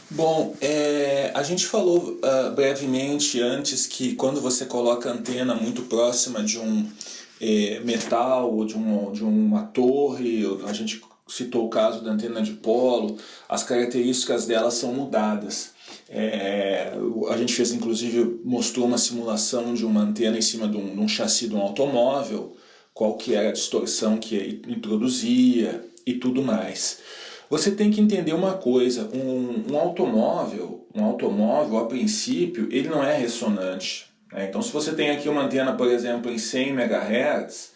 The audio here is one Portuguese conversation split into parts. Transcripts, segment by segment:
Bom, a gente falou brevemente antes que quando você coloca a antena muito próxima de um metal ou de uma torre, a gente citou o caso da antena de polo, as características dela são mudadas. A gente fez, inclusive, mostrou uma simulação de uma antena em cima de um chassi de um automóvel, qual que era a distorção que introduzia e tudo mais. Você tem que entender uma coisa, um automóvel a princípio, ele não é ressonante, né? Então se você tem aqui uma antena, por exemplo, em 100 MHz,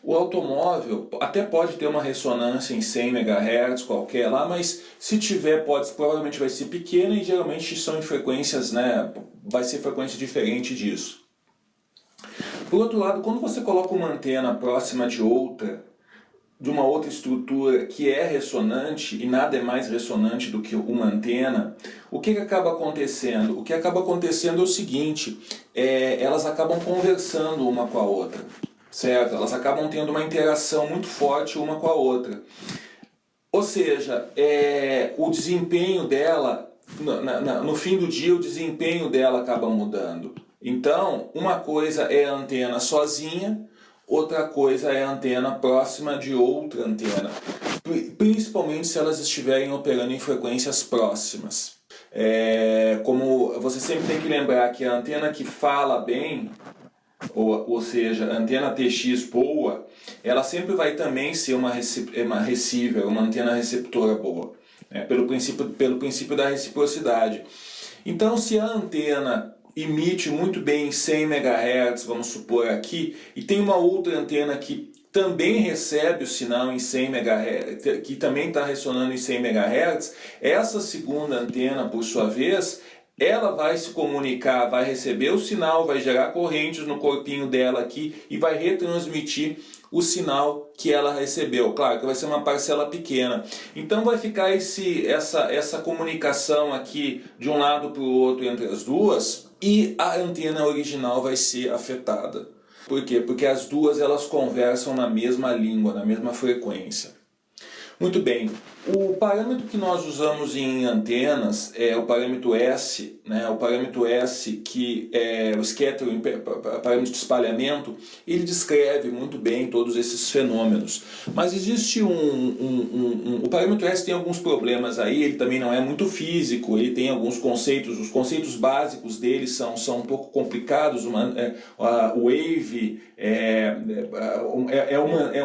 o automóvel até pode ter uma ressonância em 100 MHz qualquer lá, mas se tiver, provavelmente vai ser pequena e geralmente são em frequências, né, vai ser frequência diferente disso. Por outro lado, quando você coloca uma antena próxima de uma outra estrutura que é ressonante, e nada é mais ressonante do que uma antena, o que acaba acontecendo? O que acaba acontecendo é o seguinte, elas acabam conversando uma com a outra, certo? Elas acabam tendo uma interação muito forte uma com a outra. Ou seja, o desempenho dela, no fim do dia, o desempenho dela acaba mudando. Então, uma coisa é a antena sozinha, outra coisa é a antena próxima de outra antena, principalmente se elas estiverem operando em frequências próximas. Como você sempre tem que lembrar que a antena que fala bem, ou seja, a antena TX boa, ela sempre vai também ser uma receiver, uma antena receptora boa, né? Pelo princípio da reciprocidade. Então, se a antena emite muito bem em 100 MHz, vamos supor aqui, e tem uma outra antena que também recebe o sinal em 100 MHz, que também está ressonando em 100 MHz, essa segunda antena, por sua vez, ela vai se comunicar, vai receber o sinal, vai gerar correntes no corpinho dela aqui e vai retransmitir o sinal que ela recebeu. Claro que vai ser uma parcela pequena. Então vai ficar essa comunicação aqui de um lado para o outro entre as duas e a antena original vai ser afetada. Por quê? Porque as duas elas conversam na mesma língua, na mesma frequência. Muito bem, o parâmetro que nós usamos em antenas é o parâmetro S, né? O parâmetro S, que é o scattering, parâmetro de espalhamento, ele descreve muito bem todos esses fenômenos. Mas existe o parâmetro S tem alguns problemas aí, ele também não é muito físico, ele tem alguns conceitos, os conceitos básicos dele são um pouco complicados, a wave é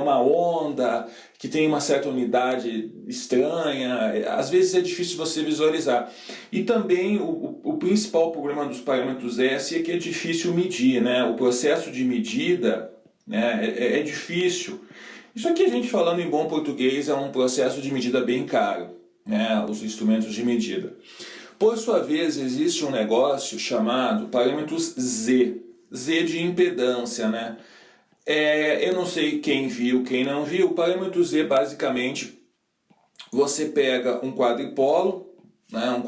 uma onda que tem uma certa unidade estranha, às vezes é difícil você visualizar. E também o principal problema dos parâmetros S é que é difícil medir, né? O processo de medida, né, é difícil. Isso aqui, a gente falando em bom português, é um processo de medida bem caro, né? Os instrumentos de medida. Por sua vez, existe um negócio chamado parâmetros Z, Z de impedância, né? Eu não sei quem viu, quem não viu. O parâmetro Z, basicamente, você pega um quadripolo, né,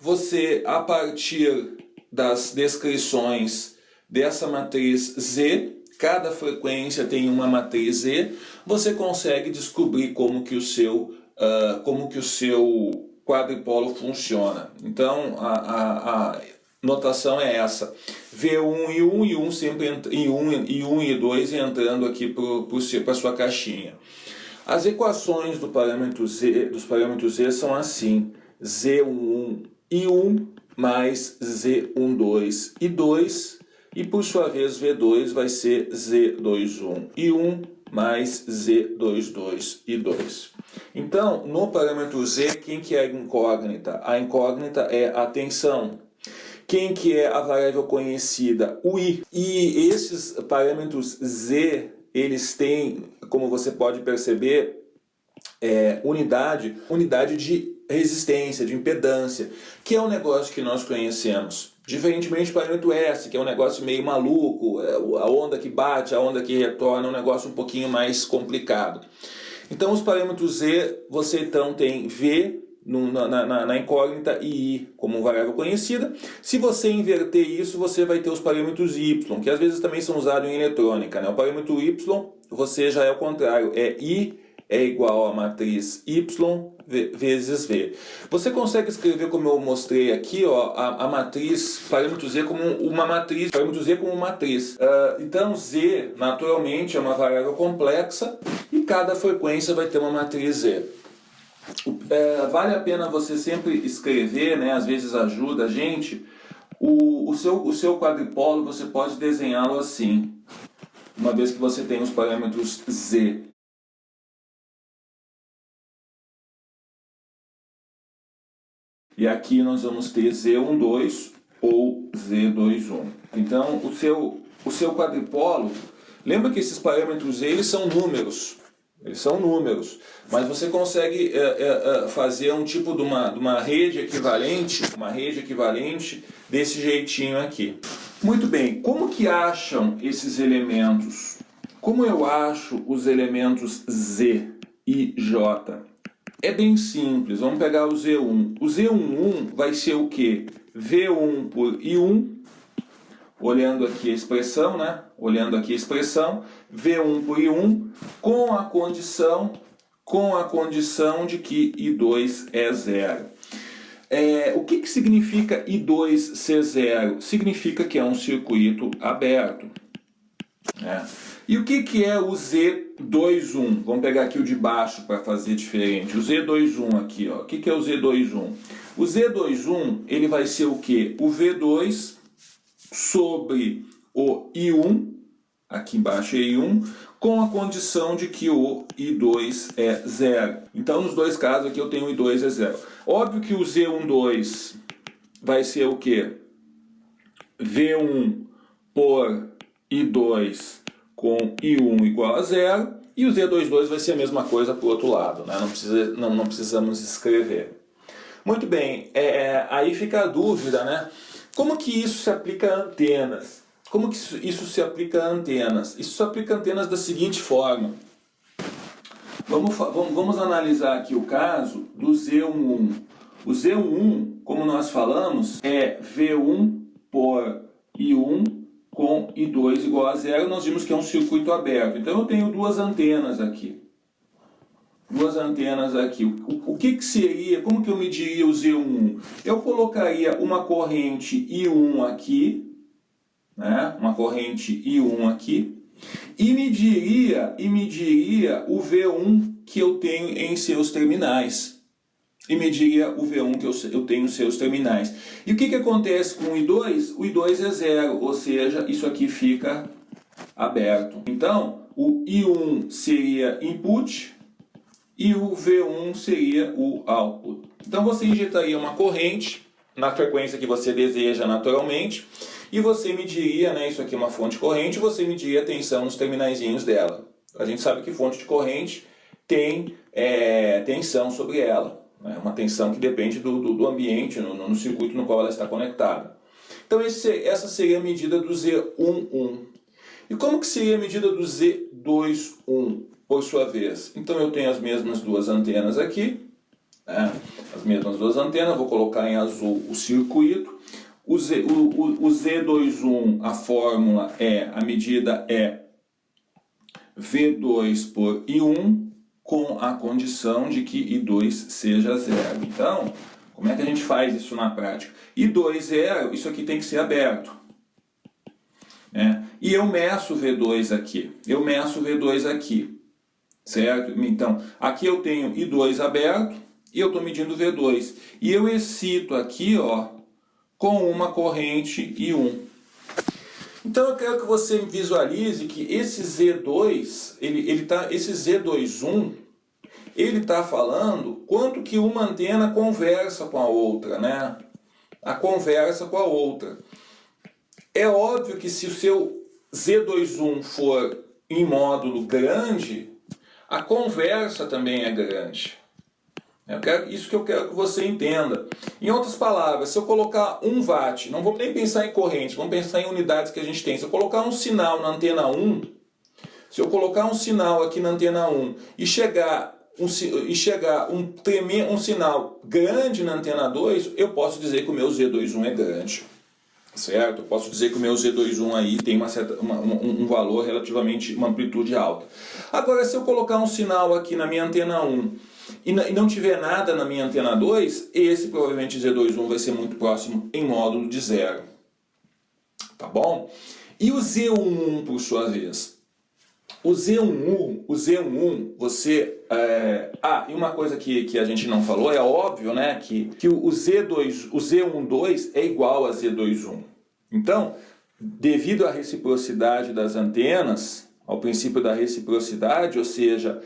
você, a partir das descrições dessa matriz Z, cada frequência tem uma matriz Z, você consegue descobrir como que o seu quadripolo funciona. Então, a notação é essa: V1 e 1 e 1 sempre e 1 e 2 entrando aqui para a sua caixinha. As equações dos parâmetros Z são assim: Z11 e 1 mais Z12 e 2, e por sua vez V2 vai ser Z21 e 1 mais Z22 e 2. Então, no parâmetro Z, quem que é a incógnita? A incógnita é a tensão. Quem que é a variável conhecida? O I. E esses parâmetros Z, eles têm, como você pode perceber, unidade de resistência, de impedância, que é um negócio que nós conhecemos. Diferentemente do parâmetro S, que é um negócio meio maluco, a onda que bate, a onda que retorna, é um negócio um pouquinho mais complicado. Então, os parâmetros Z, você então tem V na incógnita e I como variável conhecida. Se você inverter isso, você vai ter os parâmetros Y, que às vezes também são usados em eletrônica, né? O parâmetro Y, você já é o contrário, é I é igual a matriz Y vezes V. Você consegue escrever, como eu mostrei aqui, ó, a matriz, parâmetro Z como uma matriz, parâmetro Z como matriz. Então Z, naturalmente, é uma variável complexa e cada frequência vai ter uma matriz Z. Vale a pena você sempre escrever, né? Às vezes ajuda a gente. O seu quadripolo você pode desenhá-lo assim, uma vez que você tem os parâmetros Z. E aqui nós vamos ter Z12 ou Z21. Então o seu quadripolo, lembra que esses parâmetros Z, eles são números. Eles são números, mas você consegue fazer um tipo de uma rede equivalente, desse jeitinho aqui. Muito bem, como que acham esses elementos? Como eu acho os elementos Z e J? É bem simples, vamos pegar o Z1. O Z11 vai ser o quê? V1 por I1, olhando aqui a expressão, né? Olhando aqui a expressão, V1 por I1, com a condição de que I2 é zero. O que significa I2 ser zero? Significa que é um circuito aberto. E o que é o Z21? Vamos pegar aqui o de baixo para fazer diferente. O Z21 aqui, ó. O que é o Z21? O Z21 ele vai ser o quê? O V2 sobre o I1, aqui embaixo é I1, com a condição de que o I2 é zero. Então, nos dois casos aqui eu tenho o I2 é zero. Óbvio que o Z12 vai ser o quê? V1 por I2 com I1 igual a zero. E o Z22 vai ser a mesma coisa para o outro lado, né? Não precisamos escrever. Muito bem, aí fica a dúvida, né? Como que isso se aplica a antenas? Como que isso se aplica a antenas? Isso se aplica a antenas da seguinte forma. Vamos analisar aqui o caso do Z11. O Z11, como nós falamos, é V1 por I1 com I2 igual a zero. Nós vimos que é um circuito aberto. Então eu tenho duas antenas aqui. O que seria, como que eu mediria o Z11? Eu colocaria uma corrente I1 aqui, né? Uma corrente I1 aqui, e mediria o V1 que eu tenho em seus terminais. E mediria o V1 que eu tenho em seus terminais. E o que acontece com o I2? O I2 é zero, ou seja, isso aqui fica aberto. Então, o I1 seria input e o V1 seria o output. Então você injetaria uma corrente na frequência que você deseja naturalmente e você mediria, né, isso aqui é uma fonte de corrente, você mediria a tensão nos terminaizinhos dela. A gente sabe que fonte de corrente tem tensão sobre ela, né, uma tensão que depende do ambiente, no circuito no qual ela está conectada. Então essa seria a medida do Z11. E como que seria a medida do Z21? Por sua vez, então eu tenho as mesmas duas antenas aqui, né? As mesmas duas antenas, vou colocar em azul o circuito. O Z21, a fórmula a medida é V2 por I1 com a condição de que I2 seja zero. Então, como é que a gente faz isso na prática? I2 zero, isso aqui tem que ser aberto. E eu meço o V2 aqui. Certo? Então, aqui eu tenho I2 aberto e eu estou medindo V2. E eu excito aqui, ó, com uma corrente I1. Então eu quero que você visualize que esse Z2, esse Z21, ele está falando quanto que uma antena conversa com a outra, né? A conversa com a outra. É óbvio que se o seu Z21 for em módulo grande, a conversa também é grande. Isso que eu quero que você entenda. Em outras palavras, se eu colocar 1 watt, não vou nem pensar em corrente, vamos pensar em unidades que a gente tem. Se eu colocar um sinal na antena 1, se eu colocar um sinal aqui na antena 1 e chegar um sinal grande na antena 2, eu posso dizer que o meu Z21 é grande. certo? Eu posso dizer que o meu Z21 aí tem um valor relativamente, uma amplitude alta. Agora, se eu colocar um sinal aqui na minha antena 1 e não tiver nada na minha antena 2, esse provavelmente Z21 vai ser muito próximo em módulo de 0. Tá bom? E o Z11, por sua vez? O Z11, você... e uma coisa que a gente não falou, é óbvio, né, que o Z12 é igual a Z21. Então, devido à reciprocidade das antenas, ao princípio da reciprocidade, ou seja,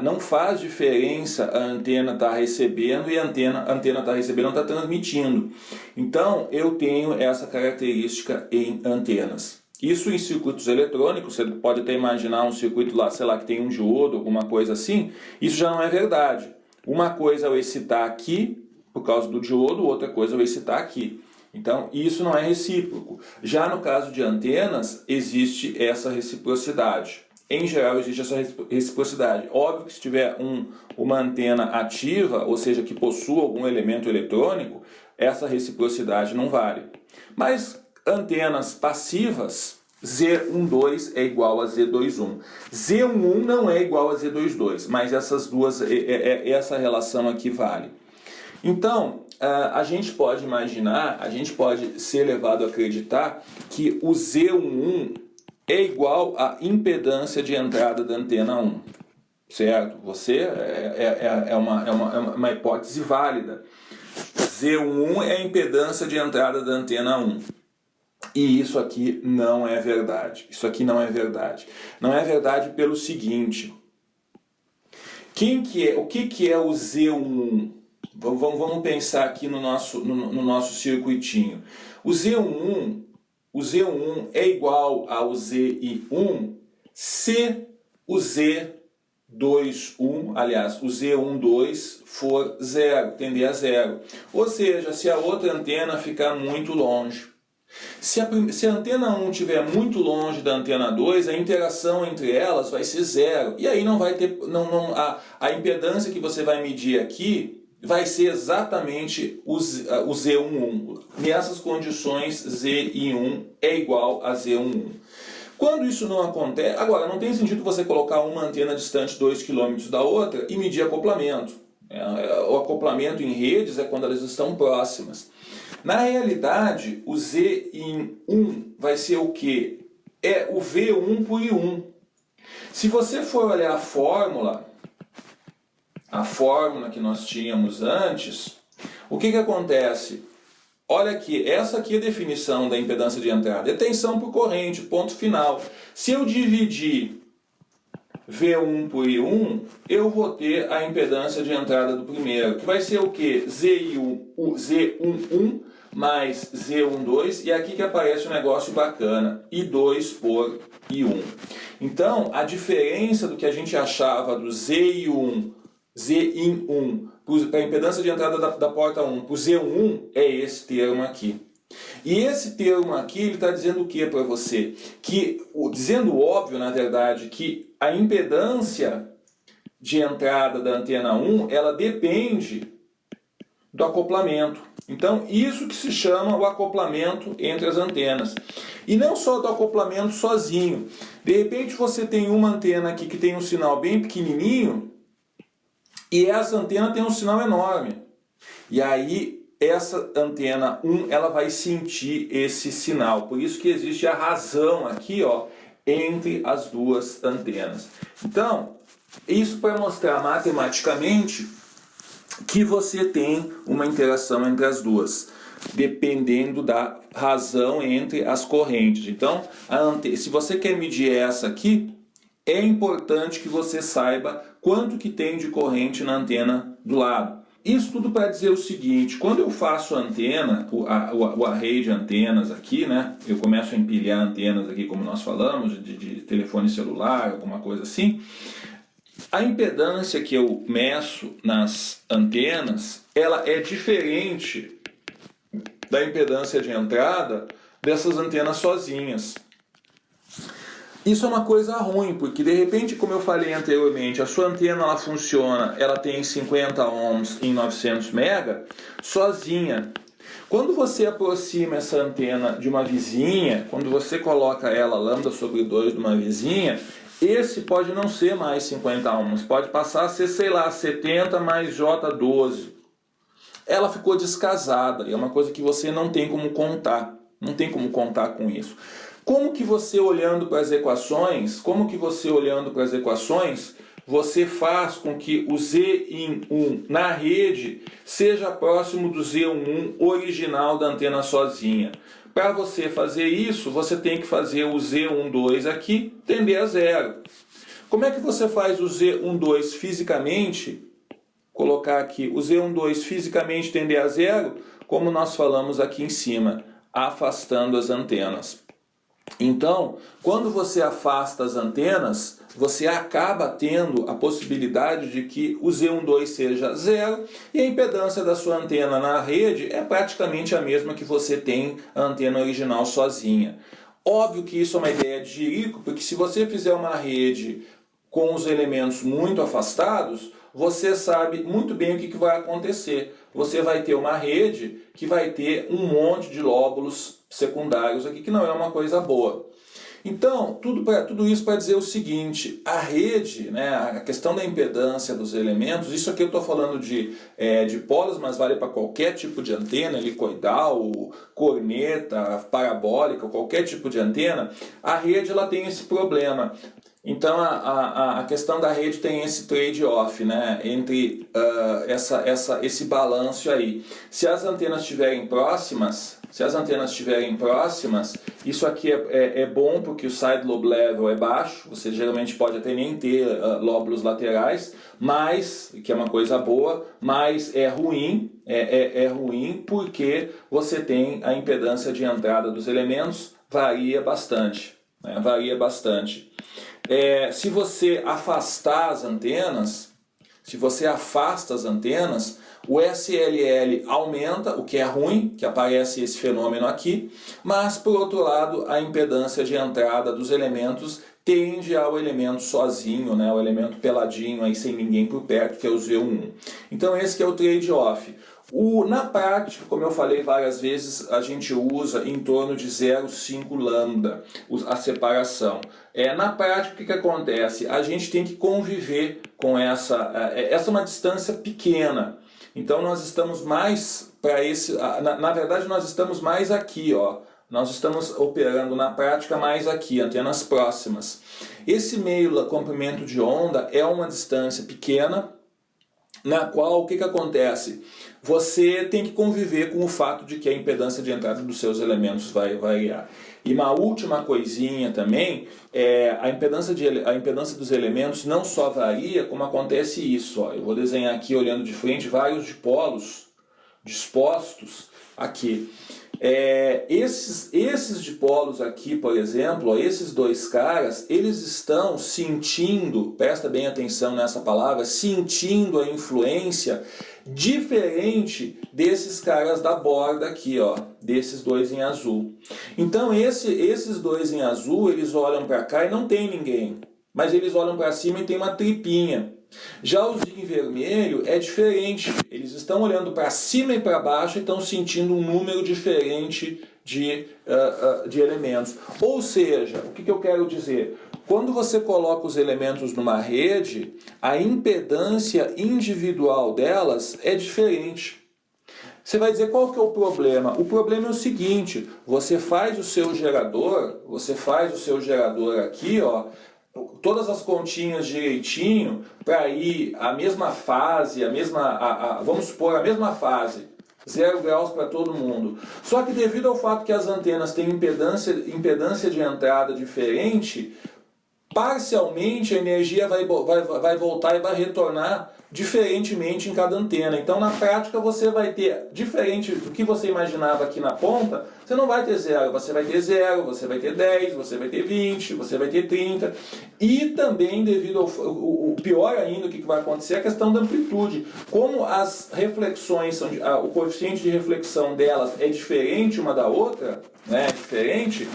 não faz diferença a antena estar recebendo e a antena está recebendo ou está transmitindo. Então, eu tenho essa característica em antenas. Isso em circuitos eletrônicos, você pode até imaginar um circuito lá, sei lá, que tem um diodo, alguma coisa assim, isso já não é verdade. Uma coisa é eu excitar aqui, por causa do diodo, outra coisa é eu excitar aqui. Então, isso não é recíproco. Já no caso de antenas, existe essa reciprocidade. Em geral, existe essa reciprocidade. Óbvio que se tiver uma antena ativa, ou seja, que possua algum elemento eletrônico, essa reciprocidade não vale. Mas antenas passivas, Z12 é igual a Z21. Z11 não é igual a Z22, mas essas duas, essa relação aqui vale. Então, a gente pode imaginar, a gente pode ser levado a acreditar que o Z11 é igual à impedância de entrada da antena 1. Certo? É uma hipótese válida. Z11 é a impedância de entrada da antena 1. E isso aqui não é verdade. Isso aqui não é verdade. Não é verdade pelo seguinte. O que é o Z11? Vamos pensar aqui no nosso circuitinho. O Z11 é igual ao Z1 se o Z21, aliás, o Z12 for 0, tender a 0. Ou seja, se a outra antena ficar muito longe. Se a antena 1 estiver muito longe da antena 2, a interação entre elas vai ser 0. E aí não vai ter. A impedância que você vai medir aqui vai ser exatamente o Z11. Nessas condições, Z1 é igual a Z11. Quando isso não acontece... Agora, não tem sentido você colocar uma antena distante 2 km da outra e medir acoplamento. O acoplamento em redes é quando elas estão próximas. Na realidade, o Z1 vai ser o quê? É o V1 por I1. Se você for olhar a fórmula que nós tínhamos antes, o que acontece? Olha aqui, essa aqui é a definição da impedância de entrada. É tensão por corrente, ponto final. Se eu dividir V1 por I1, eu vou ter a impedância de entrada do primeiro, que vai ser o quê? Z11 mais Z12, e aqui que aparece um negócio bacana, I2 por I1. Então, a diferença do que a gente achava do Z1 para a impedância de entrada da porta 1 para o Z11 é esse termo aqui. E esse termo aqui, ele está dizendo o que para você? Dizendo óbvio, na verdade, que a impedância de entrada da antena 1, ela depende do acoplamento. Então, isso que se chama o acoplamento entre as antenas. E não só do acoplamento sozinho. De repente, você tem uma antena aqui que tem um sinal bem pequenininho, e essa antena tem um sinal enorme. E aí, essa antena 1, ela vai sentir esse sinal. Por isso que existe a razão aqui, ó, entre as duas antenas. Então, isso para mostrar matematicamente que você tem uma interação entre as duas, dependendo da razão entre as correntes. Então, se você quer medir essa aqui, é importante que você saiba quanto que tem de corrente na antena do lado. Isso tudo para dizer o seguinte: quando eu faço a antena, o array de antenas aqui, né, eu começo a empilhar antenas aqui, como nós falamos, de telefone celular, alguma coisa assim, a impedância que eu meço nas antenas, ela é diferente da impedância de entrada dessas antenas sozinhas. Isso é uma coisa ruim, porque de repente, como eu falei anteriormente, a sua antena ela funciona, ela tem 50 ohms em 900 MHz sozinha. Quando você aproxima essa antena de uma vizinha, quando você coloca ela lambda sobre 2 de uma vizinha, esse pode não ser mais 50 ohms, pode passar a ser, sei lá, 70 mais J12. Ela ficou descasada, e é uma coisa que você não tem como contar, não tem como contar com isso. Como que você olhando para as equações, você faz com que o Z in 1 na rede seja próximo do Z11 original da antena sozinha? Para você fazer isso, você tem que fazer o Z12 aqui tender a zero. Como é que você faz o Z12 fisicamente? Colocar aqui o Z12 fisicamente tender a zero, como nós falamos aqui em cima, afastando as antenas. Então, quando você afasta as antenas, você acaba tendo a possibilidade de que o Z12 seja zero e a impedância da sua antena na rede é praticamente a mesma que você tem a antena original sozinha. Óbvio que isso é uma ideia de jirico, porque se você fizer uma rede com os elementos muito afastados, você sabe muito bem o que vai acontecer. Você vai ter uma rede que vai ter um monte de lóbulos secundários aqui, que não é uma coisa boa. Então, tudo isso para dizer o seguinte, a rede, né, a questão da impedância dos elementos, isso aqui eu estou falando de polos, mas vale para qualquer tipo de antena, helicoidal, corneta, parabólica, qualquer tipo de antena, a rede ela tem esse problema. Então a questão da rede tem esse trade-off, né, entre esse balanço aí. Se as antenas estiverem próximas, isso aqui é bom porque o side lobe level é baixo, você geralmente pode até nem ter lóbulos laterais, mas, que é uma coisa boa, mas é ruim porque você tem a impedância de entrada dos elementos, varia bastante. Se você afastar as antenas, o SLL aumenta, o que é ruim, que aparece esse fenômeno aqui, mas por outro lado a impedância de entrada dos elementos tende ao elemento sozinho, né, o elemento peladinho, aí sem ninguém por perto, que é o Z11. Então esse que é o trade-off. Na prática, como eu falei várias vezes, a gente usa em torno de 0,5 lambda a separação. Na prática, o que acontece? A gente tem que conviver com essa é uma distância pequena. Então nós estamos mais para esse... Na verdade nós estamos mais aqui, ó. Nós estamos operando na prática mais aqui, antenas próximas. Esse meio comprimento de onda é uma distância pequena, na qual o que acontece? Você tem que conviver com o fato de que a impedância de entrada dos seus elementos vai variar. E uma última coisinha também, a impedância dos elementos não só varia, como acontece isso. Ó. Eu vou desenhar aqui, olhando de frente, vários dipolos dispostos aqui. Esses dipolos aqui, por exemplo, ó, esses dois caras, eles estão sentindo, presta bem atenção nessa palavra, sentindo a influência diferente desses caras da borda aqui, ó, desses dois em azul. Então esses dois em azul, eles olham para cá e não tem ninguém, mas eles olham para cima e tem uma tripinha. Já os em vermelho é diferente, eles estão olhando para cima e para baixo e estão sentindo um número diferente de elementos. Ou seja, o que eu quero dizer? Quando você coloca os elementos numa rede, a impedância individual delas é diferente. Você vai dizer qual que é o problema? O problema é o seguinte, você faz o seu gerador aqui, ó, todas as continhas direitinho para ir a mesma fase, vamos supor a mesma fase, 0 graus para todo mundo. Só que devido ao fato que as antenas têm impedância de entrada diferente, parcialmente a energia vai voltar e vai retornar diferentemente em cada antena. Então na prática você vai ter, diferente do que você imaginava aqui na ponta, você não vai ter 0, você vai ter 0, você vai ter 10, você vai ter 20, você vai ter 30. E também devido o pior ainda, o que vai acontecer é a questão da amplitude. Como as reflexões, o coeficiente de reflexão delas é diferente uma da outra, né, diferente,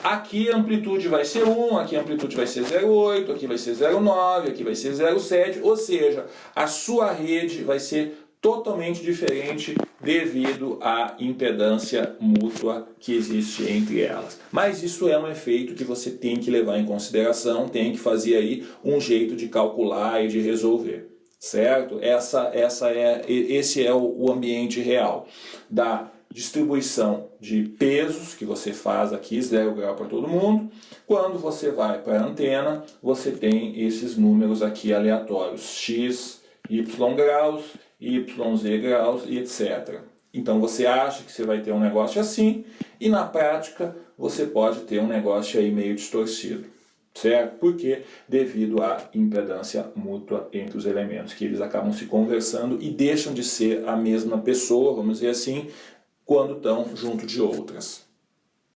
aqui a amplitude vai ser 1, aqui a amplitude vai ser 0,8, aqui vai ser 0,9, aqui vai ser 0,7, ou seja, a sua rede vai ser totalmente diferente devido à impedância mútua que existe entre elas. Mas isso é um efeito que você tem que levar em consideração, tem que fazer aí um jeito de calcular e de resolver, certo? Esse é o ambiente real da distribuição de pesos que você faz aqui, 0 grau para todo mundo. Quando você vai para a antena, você tem esses números aqui aleatórios, x, y graus, YZ graus e etc. Então você acha que você vai ter um negócio assim e na prática você pode ter um negócio aí meio distorcido, certo? Por quê? Devido à impedância mútua entre os elementos, que eles acabam se conversando e deixam de ser a mesma pessoa, vamos dizer assim, quando estão junto de outras.